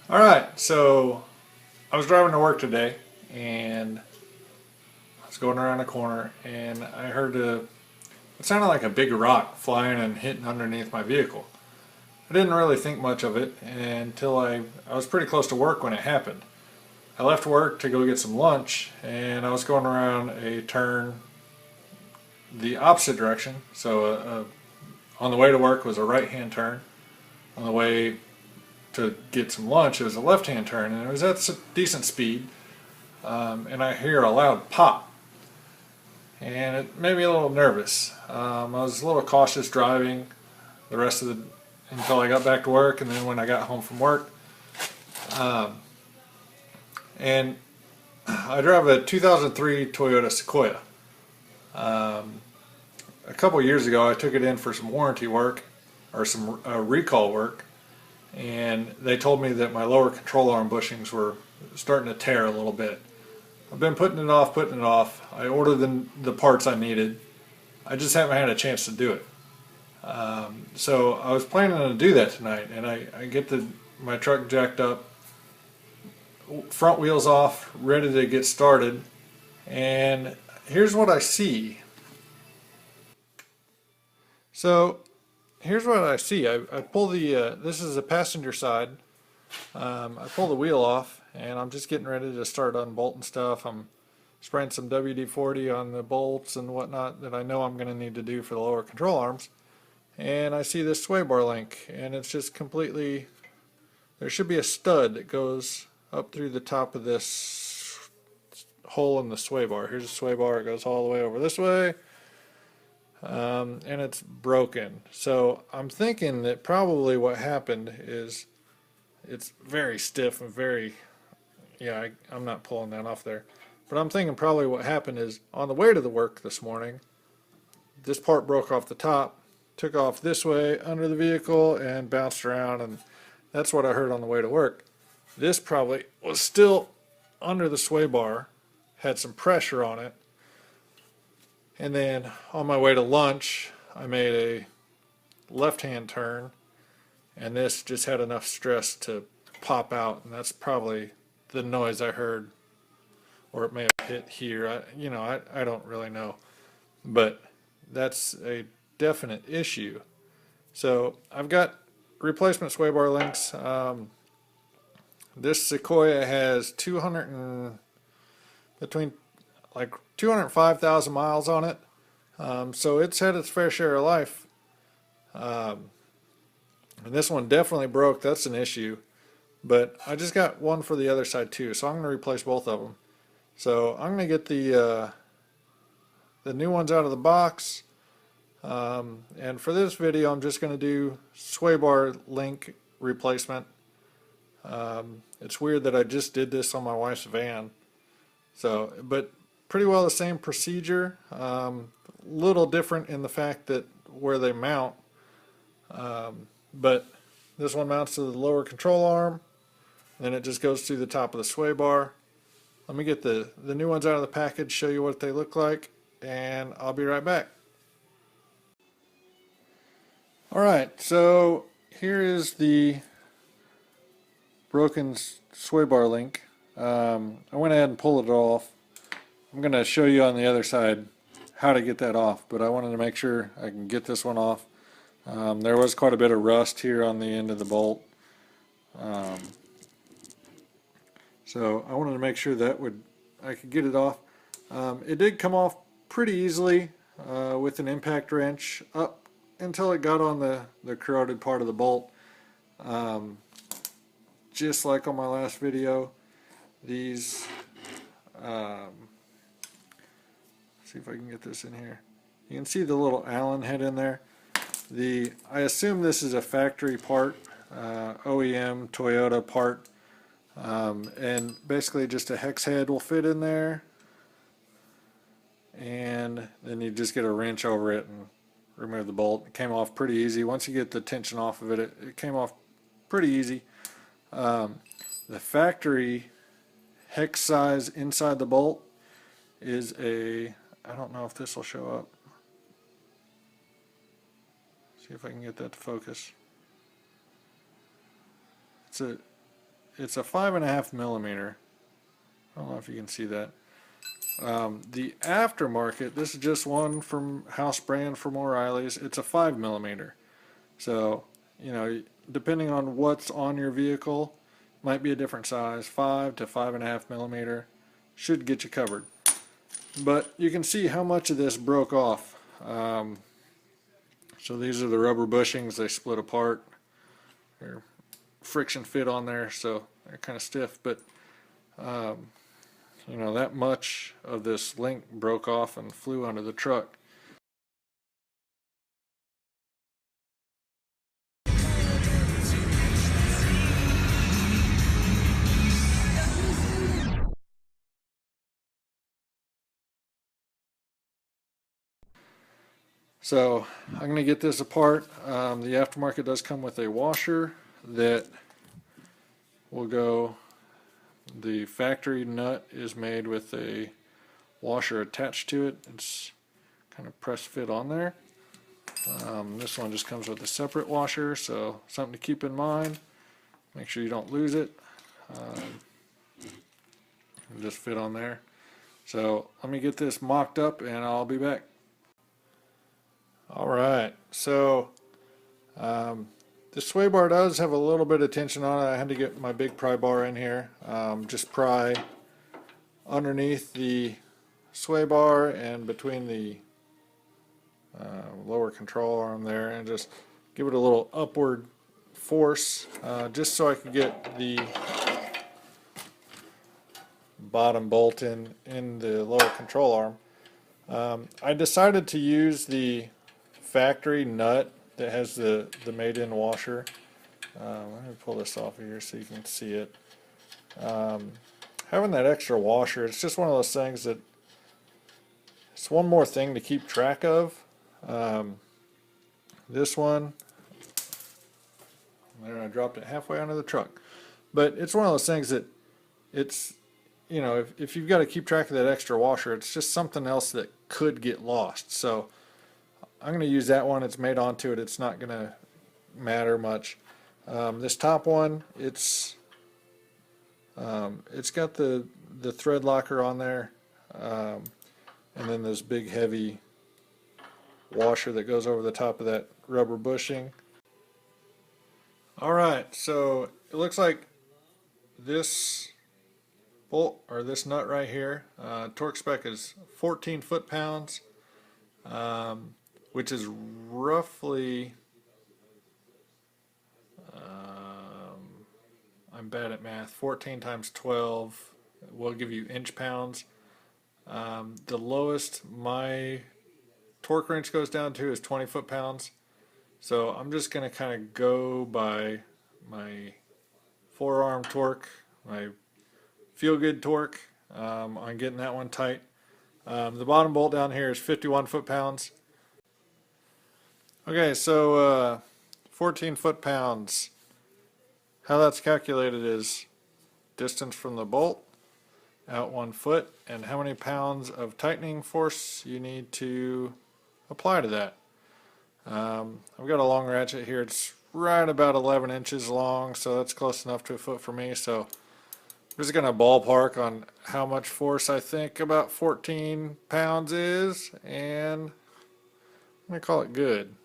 Alright, so I was driving to work today and I was going around a corner and I heard it sounded like a big rock flying and hitting underneath my vehicle. I didn't really think much of it until I was pretty close to work when it happened. I left work to go get some lunch and I was going around a turn the opposite direction. So on the way to work was a right hand turn. On the way to get some lunch it was a left hand turn and it was at decent speed. And I hear a loud pop, and it made me a little nervous. I was a little cautious driving the rest of the until I got back to work, and then when I got home from work, um, and I drive a 2003 Toyota Sequoia. Um, a couple years ago, I took it in for some warranty work or some recall work, and they told me that my lower control arm bushings were starting to tear a little bit. I've been putting it off, putting it off. I ordered the parts I needed. I just haven't had a chance to do it. So I was planning to do that tonight, and I get my truck jacked up, front wheels off, ready to get started, and here's what I see. So here's what I see. I pull this is the passenger side. I pull the wheel off, and I'm just getting ready to start unbolting stuff. I'm spraying some WD-40 on the bolts and whatnot that I know I'm going to need to do for the lower control arms. And I see this sway bar link, and it's just completely, there should be a stud that goes up through the top of this hole in the sway bar. Here's a sway bar, it goes all the way over this way, and it's broken. So I'm thinking that probably what happened is it's very stiff and very, yeah, I'm not pulling that off there. But I'm thinking probably what happened is on the way to the work this morning, this part broke off the top, took off this way under the vehicle and bounced around, and that's what I heard on the way to work. This probably was still under the sway bar, had some pressure on it, and then on my way to lunch I made a left-hand turn, and this just had enough stress to pop out, and that's probably the noise I heard, or it may have hit here. I don't really know, but that's a definite issue. So I've got replacement sway bar links. This Sequoia has between like 205,000 miles on it, so it's had its fair share of life. And this one definitely broke. That's an issue. But I just got one for the other side too, so I'm going to replace both of them. So I'm going to get the new ones out of the box. And for this video, I'm just going to do sway bar link replacement. It's weird that I just did this on my wife's van. So, but pretty well the same procedure. Little different in the fact that where they mount. But this one mounts to the lower control arm, then it just goes through the top of the sway bar. Let me get the new ones out of the package, show you what they look like, and I'll be right back. Alright, so here is the broken sway bar link. I went ahead and pulled it off. I'm going to show you on the other side how to get that off, but I wanted to make sure I can get this one off. There was quite a bit of rust here on the end of the bolt. So I wanted to make sure that I could get it off. It did come off pretty easily with an impact wrench up until it got on the corroded part of the bolt. Just like on my last video, these, see if I can get this in here. You can see the little Allen head in there. I assume this is a factory part, OEM Toyota part, and basically just a hex head will fit in there, and then you just get a wrench over it and remove the bolt. It came off pretty easy. Once you get the tension off of it, it came off pretty easy. The factory hex size inside the bolt is I don't know if this will show up. See if I can get that to focus. It's a it's a 5.5 millimeter. I don't know if you can see that. The aftermarket, this is just one from house brand from O'Reilly's. It's a 5 millimeter. So, you know, depending on what's on your vehicle, might be a different size. 5 to 5.5 millimeter should get you covered. But you can see how much of this broke off. So these are the rubber bushings. They split apart. They're friction fit on there, so they're kind of stiff. But you know, that much of this link broke off and flew under the truck. So I'm going to get this apart. The aftermarket does come with a washer that will go. The factory nut is made with a washer attached to it. It's kind of press fit on there. This one just comes with a separate washer, so something to keep in mind. Make sure you don't lose it. Just fit on there. So let me get this mocked up and I'll be back. Alright, so this sway bar does have a little bit of tension on it. I had to get my big pry bar in here. Just pry underneath the sway bar and between the lower control arm there, and just give it a little upward force, just so I can get the bottom bolt in the lower control arm. I decided to use the factory nut that has the made-in washer. Let me pull this off of here so you can see it. Having that extra washer, it's just one of those things that it's one more thing to keep track of. This one, there, I dropped it halfway under the truck. But it's one of those things that it's, you know, if you've got to keep track of that extra washer, it's just something else that could get lost. So I'm going to use that one. It's made onto it. It's not going to matter much. This top one, it's got the thread locker on there, and then this big heavy washer that goes over the top of that rubber bushing. Alright, so it looks like this bolt, or this nut right here, torque spec is 14 foot-pounds, which is roughly, I'm bad at math, 14 times 12 will give you inch-pounds. The lowest my torque wrench goes down to is 20 foot-pounds. So I'm just going to kind of go by my forearm torque, my feel-good torque, on getting that one tight. The bottom bolt down here is 51 foot-pounds. Okay, so 14 foot-pounds. How that's calculated is distance from the bolt out 1 foot and how many pounds of tightening force you need to apply to that. I've got a long ratchet here. It's right about 11 inches long, so that's close enough to a foot for me. So I'm just going to ballpark on how much force I think about 14 pounds is, and I'm going to call it good.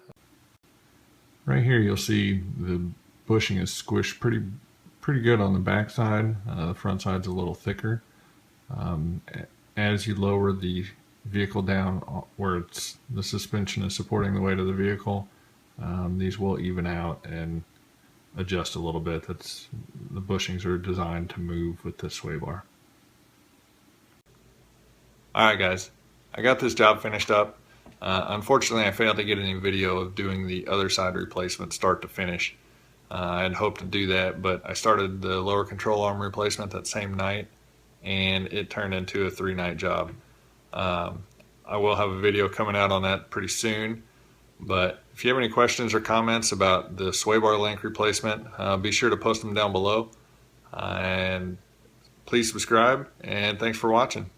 Right here you'll see the bushing is squished pretty good on the back side. The front side's a little thicker. As you lower the vehicle down where the suspension is supporting the weight of the vehicle, these will even out and adjust a little bit. The bushings are designed to move with this sway bar. Alright guys, I got this job finished up. Unfortunately I failed to get any video of doing the other side replacement start to finish. I had hoped to do that, but I started the lower control arm replacement that same night and it turned into a 3-night job. I will have a video coming out on that pretty soon, but if you have any questions or comments about the sway bar link replacement, be sure to post them down below, and please subscribe, and thanks for watching.